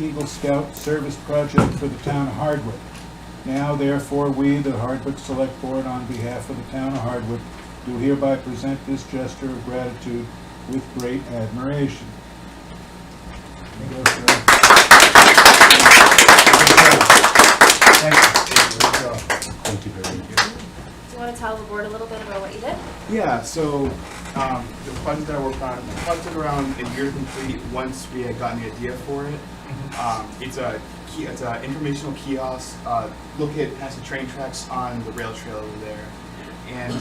Eagle Scout Service Project for the town of Hardwick. Now, therefore, we, the Hardwick Select Board, on behalf of the town of Hardwick, do hereby present this gesture of gratitude with great admiration. There you go, sir. Thank you very much. Do you want to tell the board a little bit about what you did? Yeah, so the project that I worked on, the project took around a year to complete once we had gotten the idea for it. It's an informational kiosk located past the train tracks on the rail trail over there. And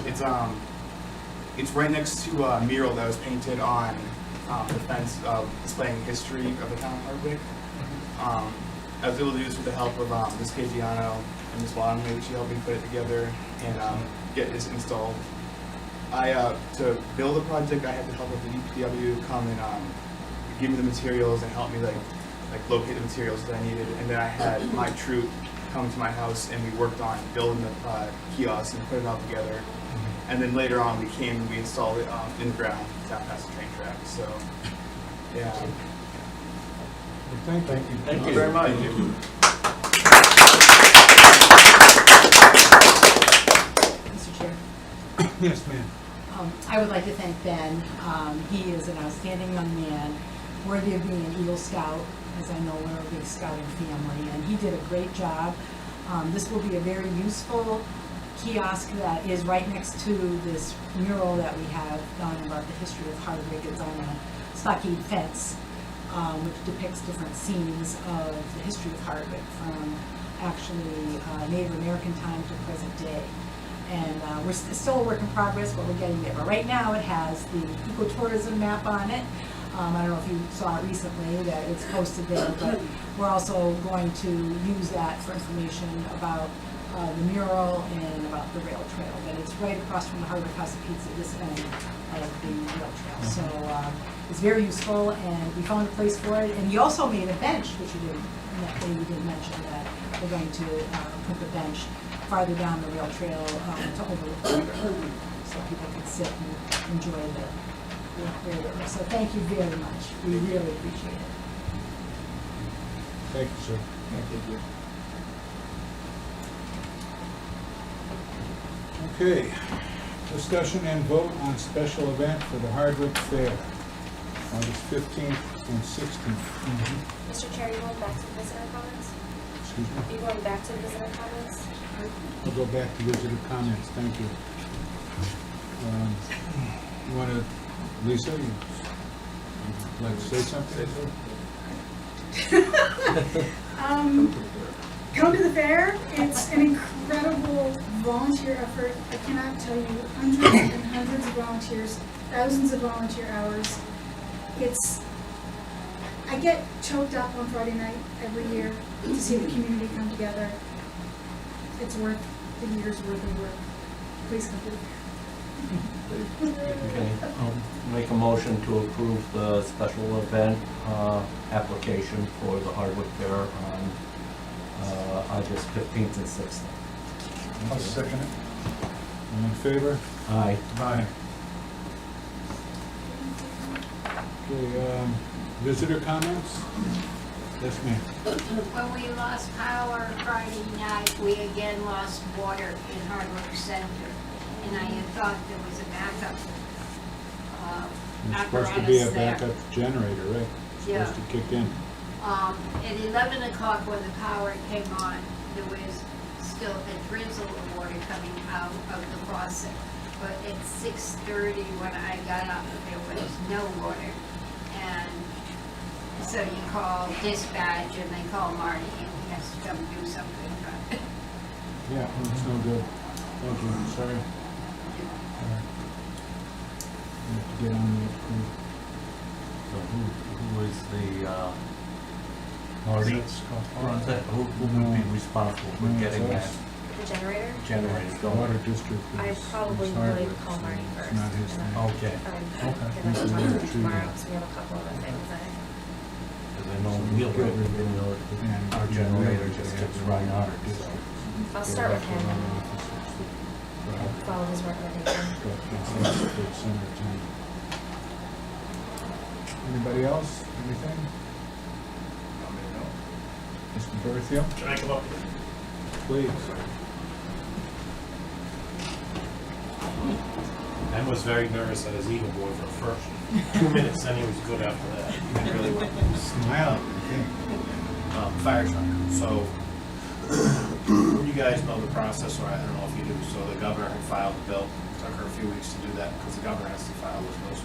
it's right next to a mural that was painted on the fence displaying history of the town of Hardwick. I was able to do this with the help of Ms. Cagiano and Ms. Longley, which helped me put it together and get this installed. To build the project, I had the help of the DPW come and give me the materials and help me like locate the materials that I needed. And then I had my troop come to my house and we worked on building the kiosk and put it all together. And then later on we installed it in the ground down past the train tracks. So, yeah. Thank you. Thank you very much. Mr. Chair, Yes, ma'am. I would like to thank Ben. He is an outstanding young man, worthy of being an Eagle Scout, as I know we're a big scouting family, and he did a great job. This will be a very useful kiosk that is right next to this mural that we have done about the history of Hardwick. It's on a stockade fence, which depicts different scenes of the history of Hardwick from actually Native American time to present day. And we're still a work in progress, but we're getting there. But right now it has the ecotourism map on it. I don't know if you saw it recently that it's posted there, but we're also going to use that for information about the mural and about the rail trail. But it's right across from the Hardwick House of Pizza, this end of the rail trail. So it's very useful, and we found a place for it. And you also made a bench, which you didn't mention, that we're going to put the bench farther down the rail trail to overlook the river, so people can sit and enjoy the river. So thank you very much. We really appreciate it. Thank you, sir. Thank you. Okay, discussion and vote on special event for the Hardwick Fair, August 15th and 16th. Mr. Chair, are you going back to the visitor comments? Excuse me? Are you going back to the visitor comments? I'll go back to visitor comments, thank you. You want to, Lisa, you'd like to say something? Come to the fair. It's an incredible volunteer effort. I cannot tell you, hundreds and hundreds of volunteers, thousands of volunteer hours. I get choked up on Friday night every year to see the community come together. It's worth the year's worth of work. Please come to the fair. Okay, I'll make a motion to approve the special event application for the Hardwick Fair on August 15th and 16th. I'll second it. All in favor? Aye. Aye. Okay, visitor comments? Yes, ma'am. When we lost power Friday night, we again lost water in Hardwick Center. And I had thought there was a backup There's supposed to be a apparatus there. backup generator, right? Yeah. Supposed to kick in. At 11 o'clock when the power came on, there was still a drizzle of water coming out of the faucet. But at 6:30 when I got up, there was no water. And so you call dispatch and they call Marty and he has to come do something. Yeah, that's no good. Thank you, sorry. We have to get on the approve. So who is the, Marty? Who would be responsible for getting that The generator? generator The water going? district I is probably is would Hardwick, call so Marty it's first. not his and thing. then Okay. I'm Okay. gonna He's the talk one to that him treated tomorrow, it. because we have a couple of other things that Because I know our generator just gets right on. I'll start with him and follow his recommendation. Anybody else? Anything? Mr. Berthio, Can I come up here? please. Ben was very nervous at his Eagle board for the first 2 minutes, then he was good after that. He did really well. Smile. Okay. Fire truck. So, you guys know the process, or I don't know if you do. So the governor had filed the bill. Took her a few weeks to do that because the governor has to file those bills.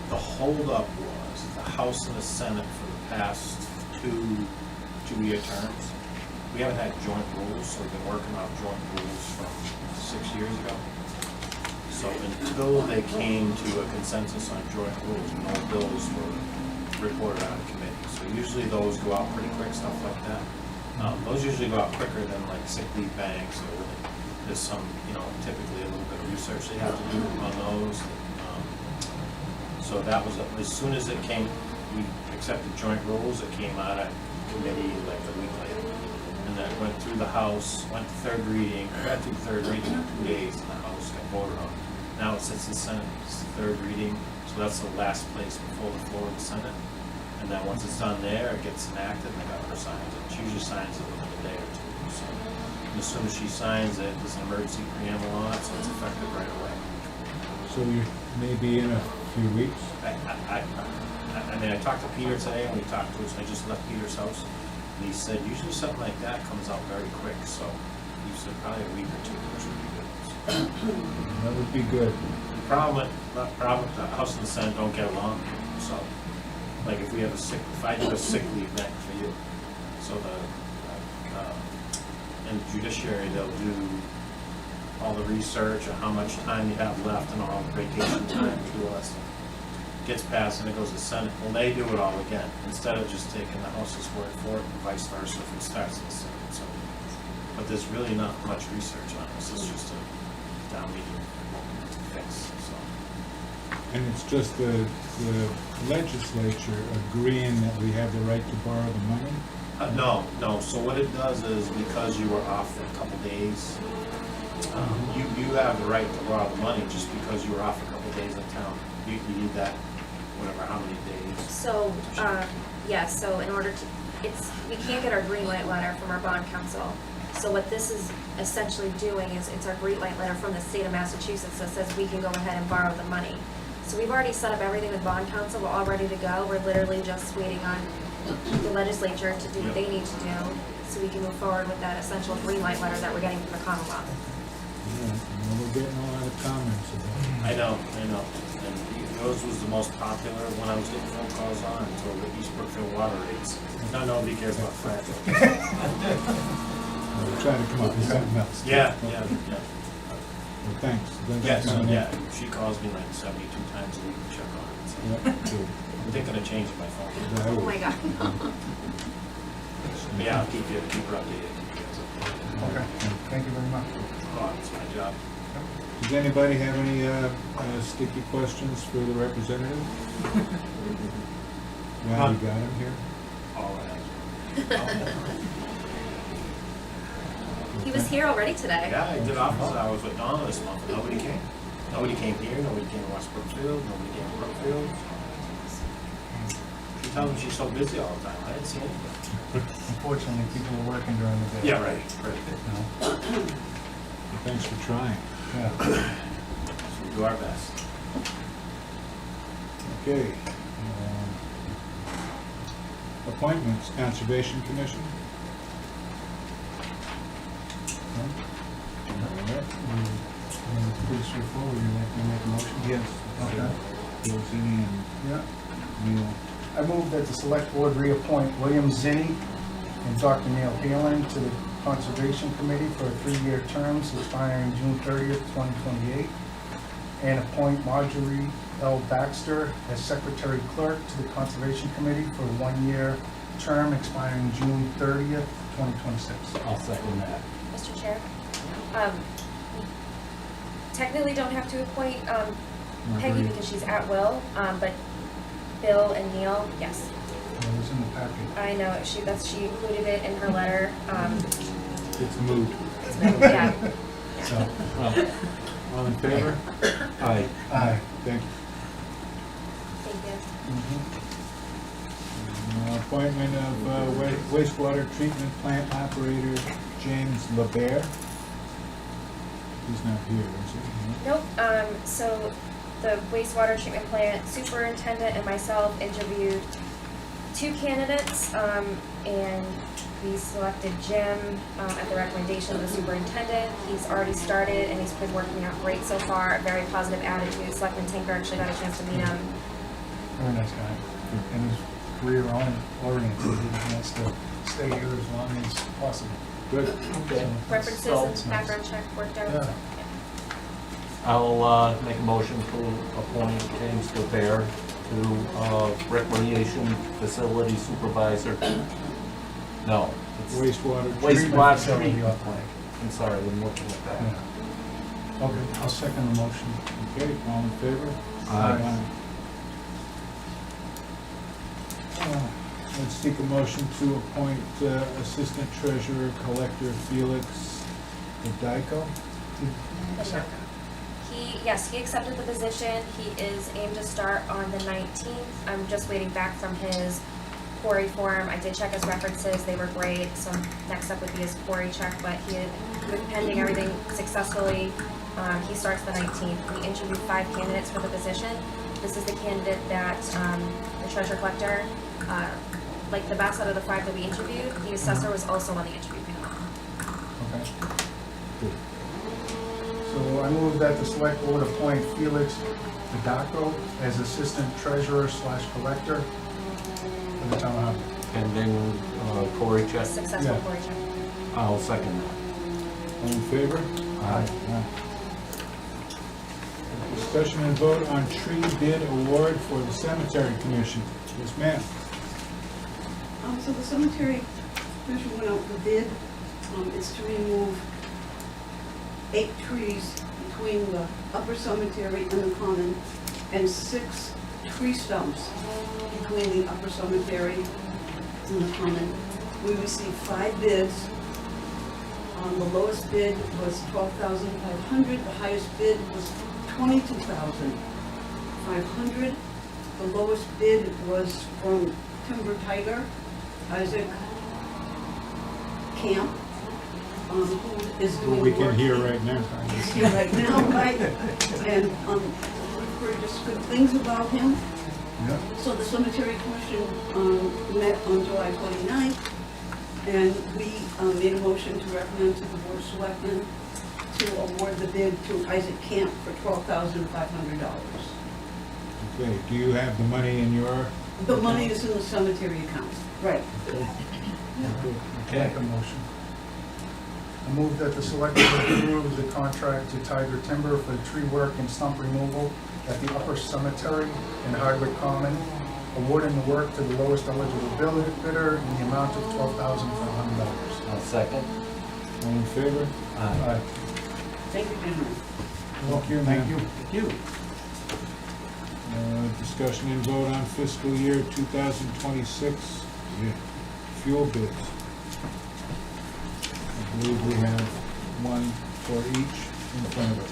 The holdup was the House and the Senate for the past two-year terms. We haven't had joint rules, so we've been working off joint rules from 6 years ago. So until they came to a consensus on joint rules, no bills were reported out of committee. So usually those go out pretty quick, stuff like that. Those usually go out quicker than like sick leave banks, or there's some, typically a little bit of research they have to do on those. So that was, as soon as it came, we accepted joint rules, it came out of committee like a week later. And then it went through the House, went to third reading, got through third reading in 2 days, and the House got voted on. Now it sits in Senate, it's the third reading, so that's the last place before the floor of the Senate. And then once it's done there, it gets enacted and the governor signs it. She usually signs it within a day or two. So as soon as she signs it, there's an emergency preamble on it, so it's effective right away. So you may be in a few weeks? I talked to Peter today, and we talked to us, I just left Peter's house, and he said usually something like that comes out very quick, so he said probably a week or two, which would be good. That would be good. The problem with the House and the Senate don't get along, so, like if I did a sick leave bank for you, so in the judiciary, they'll do all the research on how much time you have left and all the vacation time and do all that stuff. Gets passed and it goes to the Senate. Well, they do it all again, instead of just taking the House's word for it and vice versa if it starts in the Senate. So, but there's really not much research on this. It's just a town meeting fix, so. And it's just the legislature agreeing that we have the right to borrow the money? No. So what it does is, because you were off for a couple days, you have the right to borrow the money just because you were off a couple days in town. You need that, whatever, how many days? So, so in order to, we can't get our green light letter from our bond council. So what this is essentially doing is, it's our green light letter from the state of Massachusetts that says we can go ahead and borrow the money. So we've already set up everything with bond council, we're all ready to go. We're literally just waiting on the legislature to do what they need to do, so we can move forward with that essential green light letter that we're getting from the Commonwealth. Yeah, well, we're getting a lot of comments about it. I know. And yours was the most popular when I was getting phone calls on until the East Brookfield water rates. Now nobody cares about flat. We're trying to come up with something else. Yeah. Well, thanks. Yes, Coming in. yeah. She calls me like 72 times a week to check on it. So Yeah, good. I'm thinking of changing my phone. Yeah, I Oh would. my God. But yeah, I'll keep her updated. Okay, thank you very much. Oh, it's my job. Does anybody have any sticky questions for the representative? Glad you got him here. All right. He was here already today. Yeah, I did office hours with Donna this month. Nobody came. Nobody came here. Nobody came to West Brookfield. Nobody came to Brookfield. She tells me she's so busy all the time. I didn't see anything. Unfortunately, people are working during the day. Yeah, right. Well, thanks for trying. Yeah. So we do our best. Okay. Appointments, Conservation Commission. All right. Pretty straightforward, you like to make a motion? Yes. Okay. Bill Zinni and Yeah. Neil. I move that the select board reappoint William Zinni and Dr. Neil Halen to the Conservation Committee for 3-year terms expiring June 30th, 2028, and appoint Marjorie L. Baxter as Secretary Clerk to the Conservation Committee for a 1-year term expiring June 30th, 2026. I'll second that. Mr. Chair, we technically don't have to appoint Peggy Marguerite. because she's at will, but Bill and Neil, yes. It was in the packet. I know, she included it in her letter. It's moved. Yeah. So, all in favor? Aye. Aye. Thank you. Thank you. And Appointment of wastewater treatment plant operator James LaBaire. He's not here, is he? Nope, so the wastewater treatment plant superintendent and myself interviewed 2 candidates, and we selected Jim, at the recommendation of the superintendent. He's already started and he's been working out great so far, very positive attitude. Selectman Tinker actually got a chance to meet him. Very nice guy. And his career oriented. He wants to stay here as long as possible. Good. Okay. References So- and background check worked out. Yeah. I'll make a motion to appoint James LaBaire to Recreation Facility Supervisor. No, it's Wastewater Wastewater treatment. Facility treatment up plant. I'm sorry, I'm looking at that. Yeah. Okay, I'll second the motion. Okay, all in favor? Aye. Let's seek a motion to appoint Assistant Treasurer Collector Felix Bediako. He accepted the position. He is aimed to start on the 19th. I'm just waiting back from his quarry form. I did check his references, they were great, so next up would be his quarry check, but with pending everything successfully, he starts the 19th. We interviewed 5 candidates for the position. This is the candidate that, the treasurer collector, like the best out of the 5 that we interviewed. The assessor was also on the interview panel. Okay. Good. So I move that the select board appoint Felix Bediako as assistant treasurer / collector for the town of Hardwick. Pending Cory check. Successful Yeah. quarry check. I'll second that. All in favor? Aye. Discussion and vote on tree bid award for the cemetery commission. Yes, ma'am. So the cemetery commission went out for bid. It's to remove 8 trees between the upper cemetery and the common, and 6 tree stumps between the upper cemetery and the common. We received 5 bids. The lowest bid was $12,500. The highest bid was $22,500. The lowest bid was from Timber Tiger, Isaac Camp, who is doing We the can work. hear right now. He's here right now, right? And we've heard just good things about him. Yeah. So the cemetery commission met on July 29th, and we made a motion to recommend to the board of selectmen to award the bid to Isaac Camp for $12,500. Okay, do you have the money in your? The money is in the cemetery account. Right. Make a motion. I move that the select board approve the contract to Tiger Timber for tree work and stump removal at the upper cemetery in Hardwick Common, awarding the work to the lowest eligible bidder in the amount of $12,500. I'll second. All in favor? Aye. Thank you, gentlemen. Thank you, Thank ma'am. you. Thank you. Discussion and vote on fiscal year 2026 fuel bids. I believe we have one for each in front of us.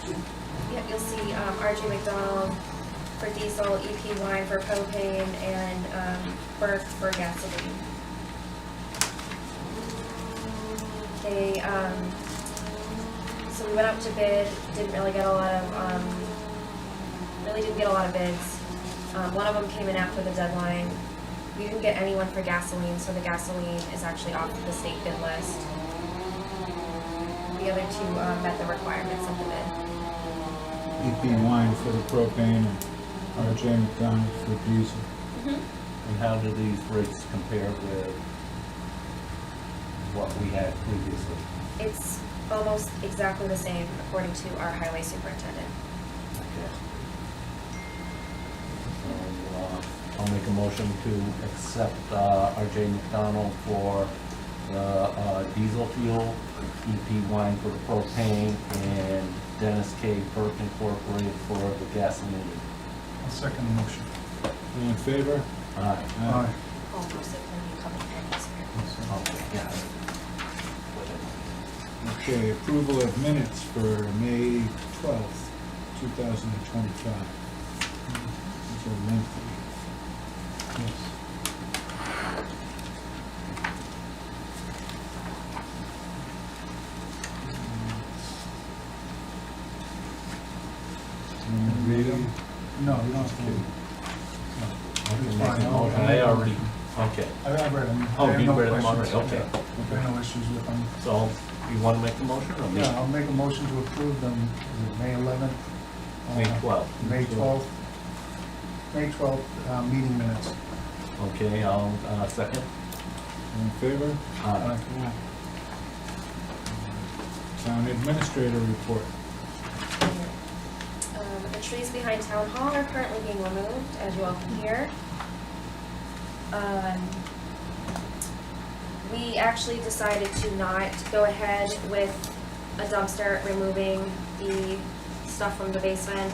Yep, you'll see RJ McDonald for diesel, EP Wine for propane, and Burke for gasoline. They, so we went up to bid, didn't really get a lot of, bids. One of them came in after the deadline. We didn't get anyone for gasoline, so the gasoline is actually off the state bid list. The other 2 met the requirements of the bid. EP Wine for the propane and RJ McDonald for diesel. And how do these rates compare with what we had previously? It's almost exactly the same according to our highway superintendent. Okay. So, I'll make a motion to accept RJ McDonald for the diesel fuel, EP Wine for the propane, and Dennis K. Burke Incorporated for the gasoline. I'll second the motion. All in favor? Aye. Aye. Almost it when you come in pennies here. Okay, yeah. Okay, approval of minutes for May 12th, 2025. These are lengthy. Yes. read them? No, you don't have to read them. No. I can It's make fine. a motion. I already, okay. I've read them. Oh, I have you no read them questions. already, okay. Yeah, I have no issues with them. So, you want to make the motion or me? Yeah, I'll make a motion to approve them, is it May 11th? May 12th. May 12th. May 12th, meeting minutes. Okay, I'll, second. In favor? Aye. Town administrator report. The trees behind Town Hall are currently being removed, as you all can hear. We actually decided to not go ahead with a dumpster removing the stuff from the basement.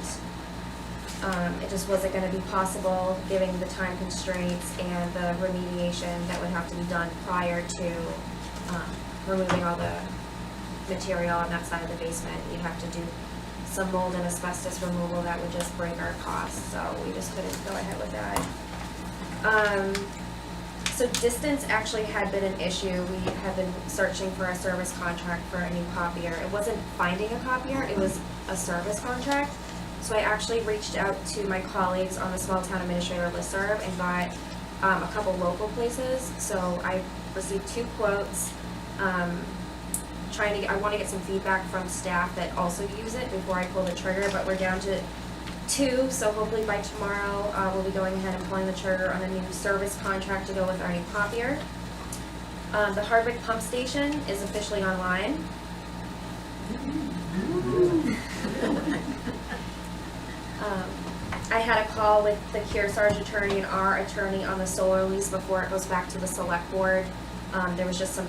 It just wasn't gonna be possible, given the time constraints and the remediation that would have to be done prior to, removing all the material on that side of the basement. You'd have to do some mold and asbestos removal that would just break our costs, so we just couldn't go ahead with that. So distance actually had been an issue. We had been searching for a service contract for a new copier. It wasn't finding a copier, it was a service contract. So I actually reached out to my colleagues on the small town administrator listserv and got a couple local places. So I received 2 quotes. I want to get some feedback from staff that also use it before I pull the trigger, but we're down to 2, so hopefully by tomorrow we'll be going ahead and pulling the trigger on a new service contract to go with our new copier. The Hardwick pump station is officially online. I had a call with the Kearsarge attorney and our attorney on the solar lease before it goes back to the select board. There was just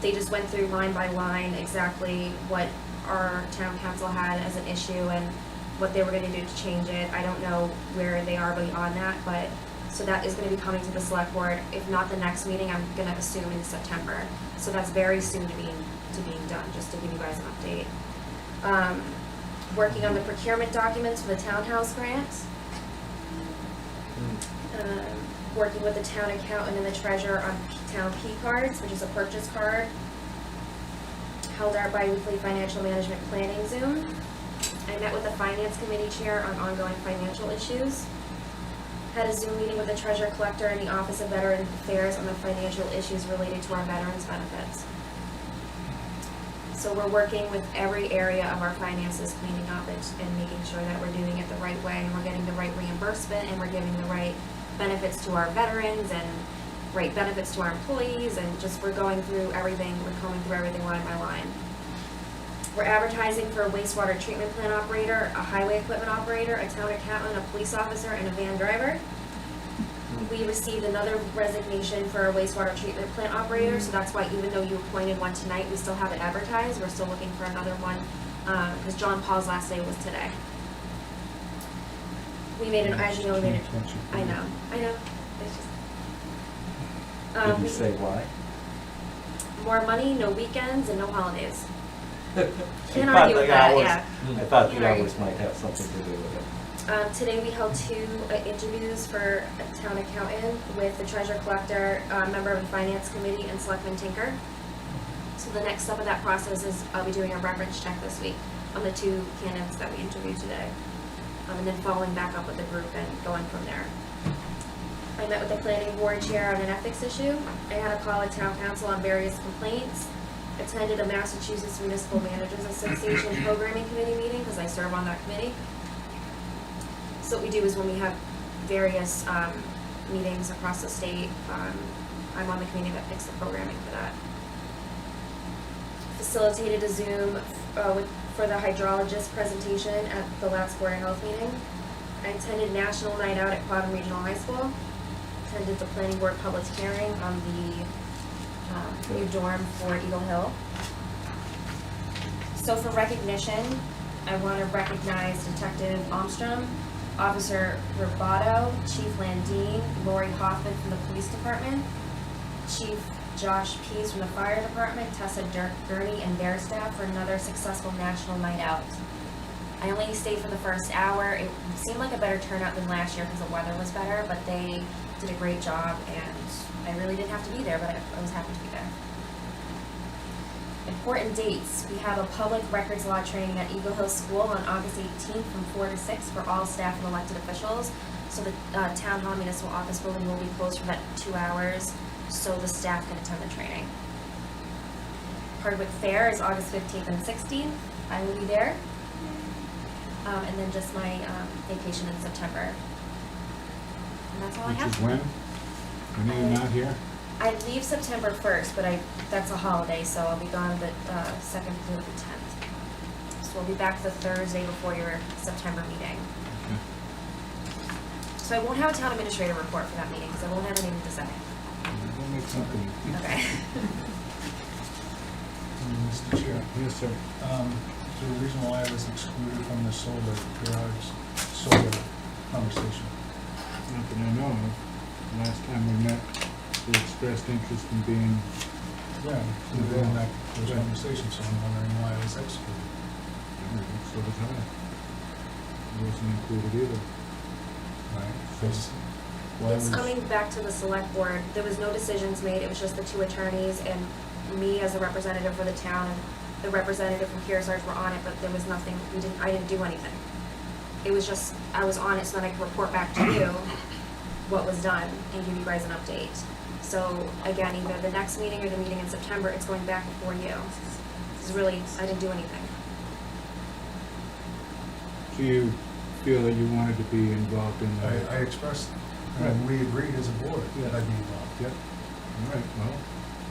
they just went through line by line exactly what our town council had as an issue and what they were gonna do to change it. I don't know where they are beyond that, but, so that is gonna be coming to the select board. If not the next meeting, I'm gonna assume in September. So that's very soon to being done, just to give you guys an update. Working on the procurement documents for the townhouse grant. Working with the town accountant and the treasurer on town P cards, which is a purchase card. Held our bi-weekly financial management planning Zoom. I met with the finance committee chair on ongoing financial issues. Had a Zoom meeting with the treasurer collector in the Office of Veteran Affairs on the financial issues related to our veterans benefits. So we're working with every area of our finances, cleaning up and making sure that we're doing it the right way, and we're getting the right reimbursement, and we're giving the right benefits to our veterans, and right benefits to our employees, and just we're going through everything, line by line. We're advertising for a wastewater treatment plant operator, a highway equipment operator, a town accountant, a police officer, and a van driver. We received another resignation for a wastewater treatment plant operator, so that's why even though you appointed one tonight, we still have it advertised. We're still looking for another one, because John Paul's last day was today. We made an, as you know, we made it, I know. It's just, Did you say why? more money, no weekends, and no holidays. I Can't thought argue with the that, hours- yeah. I thought Can't the argue. hours might have something to do with it. Today we held 2 interviews for a town accountant with the treasurer collector, member of the finance committee, and Selectman Tinker. So the next step of that process is I'll be doing a reference check this week on the 2 candidates that we interviewed today. And then following back up with the group and going from there. I met with the planning board chair on an ethics issue. I had a call with town council on various complaints. Attended a Massachusetts Municipal Managers Association programming committee meeting because I serve on that committee. So what we do is when we have various meetings across the state, I'm on the committee that picks the programming for that. Facilitated a Zoom for the hydrologist presentation at the last Board of Health meeting. I attended National Night Out at Quabbin Regional High School. Attended the planning board public hearing on the new dorm for Eagle Hill. So for recognition, I want to recognize Detective Armstrong, Officer Roboto, Chief Landine, Lori Hoffman from the police department, Chief Josh Pease from the fire department, Tessa Gurney and their staff for another successful national night out. I only stayed for the first hour. It seemed like a better turnout than last year because the weather was better, but they did a great job and I really didn't have to be there, but I was happy to be there. Important dates, we have a public records law training at Eagle Hill School on August 18th from 4 to 6 for all staff and elected officials. So the Town Hall Municipal Office Building will be closed for that 2 hours, so the staff can attend the training. Hardwick Fair is August 15th and 16th. I will be there. And then just my vacation in September. And that's all I Which have. is when? When are you not here? I leave September 1st, but that's a holiday, so I'll be gone the 2nd through the 10th. So we'll be back the Thursday before your September meeting. Okay. So I won't have a town administrator report for that meeting, because I won't have anything to say. We'll make something. Okay. Mr. Chair, Yes, sir. so the reason why I was excluded from the solar conversation. Not that I know of. Last time we met, we expressed interest in being, Yeah, we were in those conversations, so I'm wondering why I was excluded. so was I. I wasn't included either. Right? Why It's was- coming back to the select board. There was no decisions made. It was just the 2 attorneys and me as a representative for the town, and the representative from Kearsarge were on it, but there was nothing, I didn't do anything. It was just, I was on it so then I could report back to you what was done and give you guys an update. So again, either the next meeting or the meeting in September, it's going back before you. This is really, I didn't do anything. Do you feel that you wanted to be involved in that? I expressed, and we agreed as a board that I'd be involved. Yep. All right, well,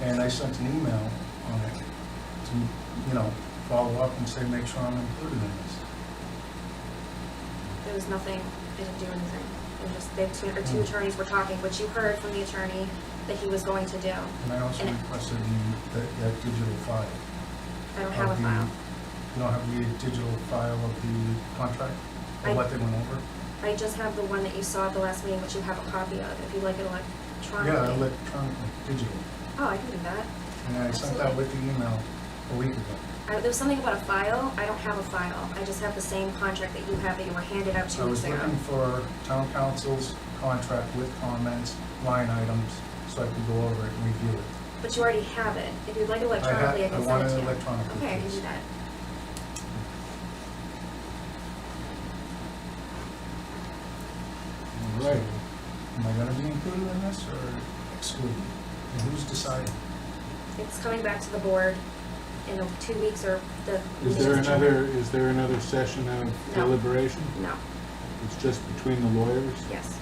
And I sent an email on it to, follow up and say, make sure I'm included in this. There was nothing, I didn't do anything. It was just, the two attorneys were talking, which you heard from the attorney that he was going to do. And I also And- requested that digital file. I don't have a of the- file. You don't have the digital file of the contract, I- or what they went over? I just have the one that you saw at the last meeting, which you have a copy of, if you'd like it electronically. Yeah, electronically, digital. Oh, I can do that. And I sent that with the email a week ago. There was something about a file. I don't have a file. I just have the same contract that you have that you were handed out 2 I weeks was ago. looking for town council's contract with comments, line items, so I could go over it and review it. But you already have it. If you'd like it electronically, I can I send want it to it you. electronically, Okay, I can please. do that. all right. Am I gonna be included in this or excluded? And who's deciding? It's coming back to the board in 2 weeks or the. Is there another session of No. deliberation? No, It's just between the lawyers? yes.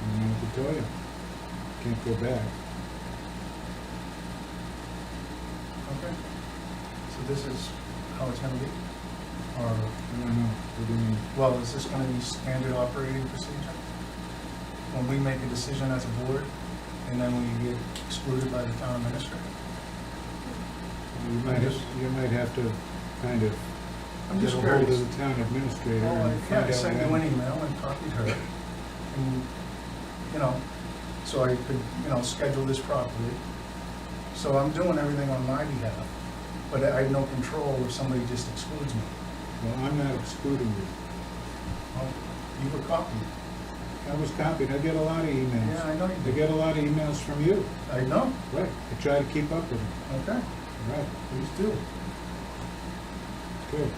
I don't know what to tell you. Can't go back. Okay. So this is how it's gonna be? Or, I don't know. What do you mean? well, is this gonna be standard operating procedure? When we make a decision as a board, and then we get excluded by the town administrator? You might have to kind of I'm get just a hold curious. of the town administrator Well, and yeah, find I out sent you when. an email and copied her, and, so I could, schedule this properly. So I'm doing everything on my behalf, but I have no control if somebody just excludes me. Well, I'm not excluding you. Well, you were copied. I was copied. I get a lot of emails. Yeah, I know you I did. get a lot of emails from you. I know. Right. I try to keep up with them. Okay, Right. please do. Good.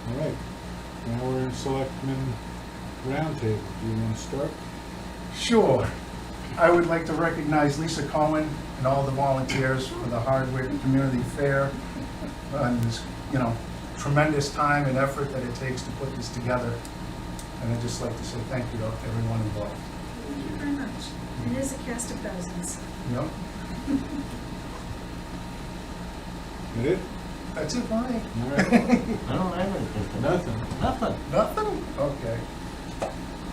All right. Now we're in Selectmen Roundtable. Do you want to start? Sure. I would like to recognize Lisa Cohen and all the volunteers for the Hardwick Community Fair and this, tremendous time and effort that it takes to put this together. And I'd just like to say thank you to everyone involved. Thank you very much. It is a cast of thousands. Yep, That it? that's it for me. All right. I don't have anything. Nothing. Nothing. Nothing? Okay.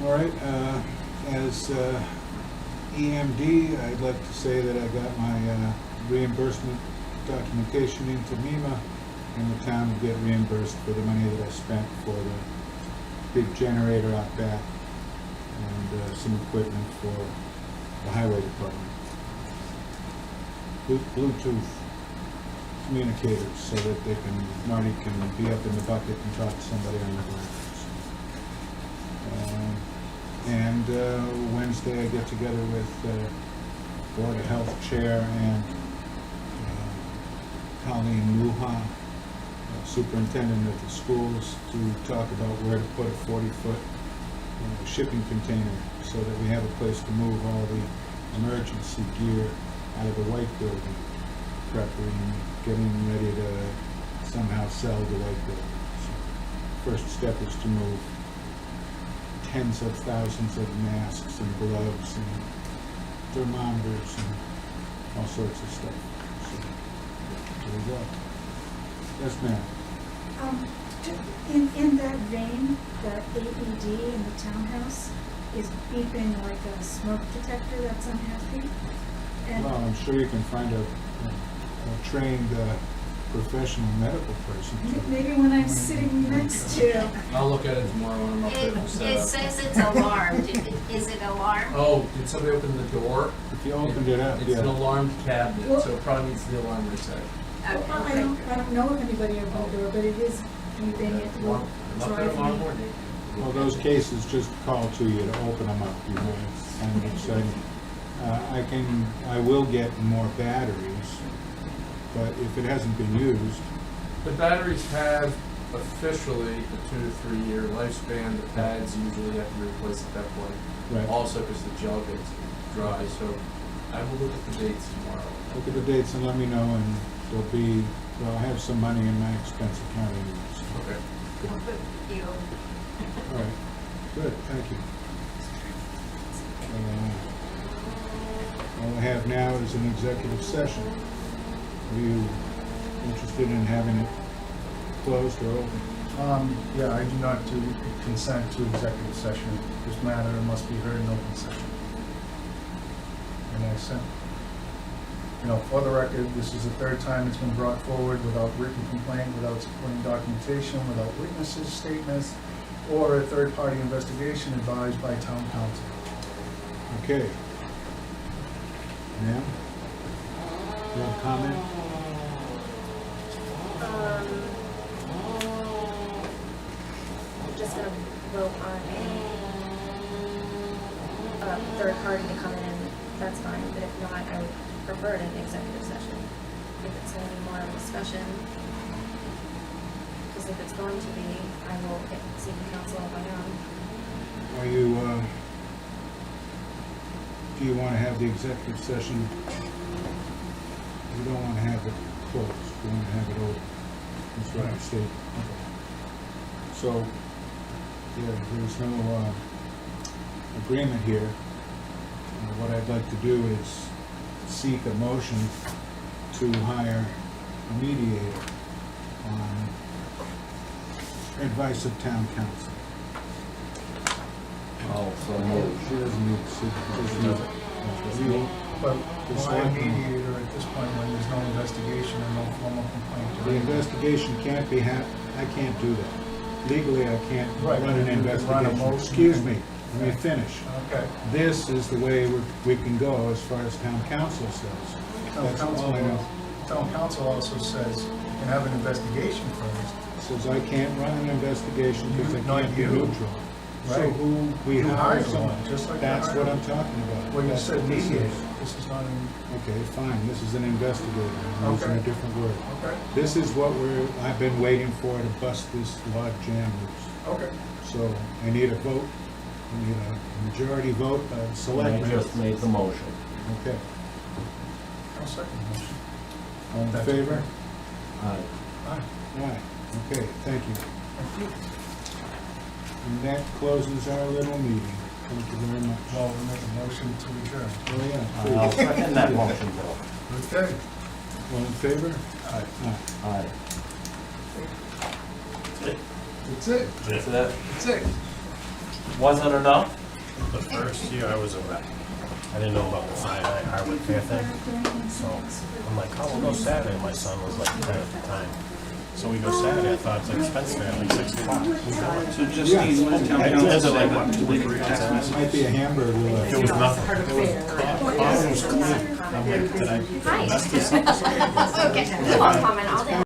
All right. As EMD, I'd like to say that I got my reimbursement documentation into MEMA, and the town will get reimbursed for the money that I spent for the big generator out back and some equipment for the highway department. Bluetooth communicators so that Marty can be up in the bucket and talk to somebody on the ground. And when Wednesday, I get together with Board of Health Chair and Colleen Luha, Superintendent of the schools, to talk about where to put a 40-foot shipping container so that we have a place to move all the emergency gear out of the white building, preparing, getting ready to somehow sell the white building. So first step is to move tens of thousands of masks and gloves and thermometers and all sorts of stuff. So there we go. Yes, ma'am. In that vein, the AED in the townhouse is beeping like a smoke detector that's unhappy. And Well, I'm sure you can find a trained professional medical person. maybe when I'm sitting next to, I'll look at it tomorrow when I'm up there. It says it's alarmed. Is it alarmed? Oh, did somebody open the door? If you opened it up, It's an yeah. alarmed cabinet, so it probably needs the alarm reset. I don't know if anybody opened the door, but it is beeping, it will I'm up there tomorrow drive me. morning. Well, those cases just call to you to open them up, you know, it's kind of exciting. I will get more batteries, but if it hasn't been used, The batteries have officially a 2 to 3 year lifespan. The pads usually have to be replaced at that point. Right. Also, because the gel gets dry, so I will look at the dates tomorrow. look at the dates and let me know, and I'll have some money in my expense account anyway. So. Okay. You. All right, good, thank you. All I have now is an executive session. Are you interested in having it closed or open? Yeah, I do not consent to executive session. This matter must be heard in open session. And I sent, for the record, this is the third time it's been brought forward without written complaint, without supporting documentation, without witnesses' statements, or a third-party investigation advised by town council. Okay. Ma'am? You have a comment? I'm just gonna vote on a third party to come in, that's fine, but if not, I would prefer it in the executive session. If it's gonna be more of a discussion, because if it's going to be, I will get city council on my own. Are you, do you want to have the executive session? You don't want to have it closed, you want to have it open. That's what I stated. So, yeah, there's no agreement here. What I'd like to do is seek a motion to hire a mediator on advice of town council. Oh, so moved. She doesn't need to sit, doesn't need it. That's what you- But The why a selectmen- mediator at this point when there's no investigation and no formal complaint? The investigation can't be I can't do that. Legally, I can't Right, run an you can run a investigation. motion. Excuse me, let me finish. Okay. This is the way we can go as far as town council says. That's all I know. Town council also says you can have an investigation first. Says I can't run an investigation because I Not can't be you. neutral. So Right. who we You hire hire someone. someone, just like you That's hire what I'm me. talking about. Well, you That's said what this is. mediator. This is not an, Okay, fine, this is an investigator, I'm using a Okay. different word. okay, This is what I've been waiting for to bust this log jam loose. okay. So I need a vote, I need a majority vote by the I selectmen. just made the motion. Okay, I'll second the motion. all in That's favor? Aye. Aye. Aye, okay, thank you. Thank you. And that closes our little meeting. Thank you very much. Well, we'll make a motion to adjourn. Oh, yeah. I'll please. second that motion, Bill. Okay. All in favor? Aye. Aye. Aye. That's it. That's it. That's it. Wasn't enough? The first year I was a rep, I didn't know about the Hardwick fair thing. So I'm like, oh, we'll go Saturday. My son was like 10 at the time. So we go Saturday. I thought it's like expense fair, like $60. So just Yeah. needs one town I did. council, Like, like, what, 2 or 3 text times? message. Might be a hamburger left. There was nothing. There was coffee was clean. I'm like, did I Hi. mess this up? Okay, I'll comment all day.